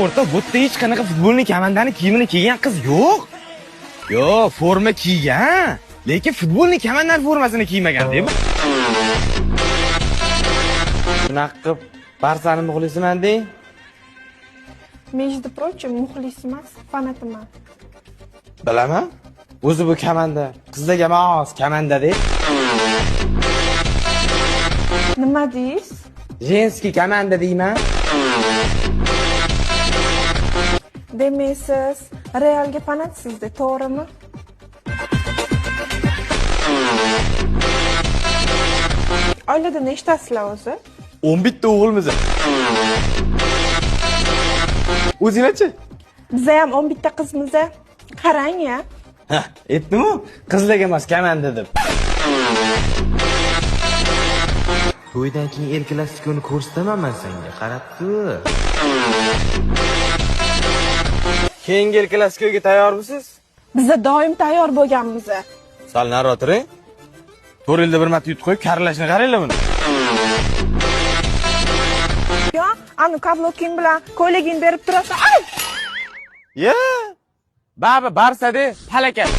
o'rta, bu yerda hech qanaqa futbolni komandani kiyimini kiygan qiz yo'q. Yo'q, forma kiygan, lekin futbolni komandani formasini kiymagan deb. Shunaqa qilib, Barsani muxlisiman deng. Между прочим, muxlis emas, fanatiman. Bilaman. O'zi bu komanda, qizlarga emas, komanda-da. Nima deysiz? Женский komanda deyman. Demak, siz Realga fanatsizda, to'g'rimi? Oilada nechtasizlar o'zi? 11 ta o'g'ilmiz. O'zinglarchi? Biz ham 11 ta qizmiz. Qarang-ya. Ha, aytdim-ku, qizlarga emas, komanda deb. To'ydan keyin El Klasikoni ko'rsataman men senga, qarab tur. Keyingi El Klasikoga tayyormisiz? Biz doim tayyor bo'lganmiz. Sal nari o'tiring. 4 yilda bir marta yutib qo'yib, karlashni qaranglar buni. Yo, ani kabloking bilan ko'ylagingni berib turasan. Ay! Barsa de, halakat.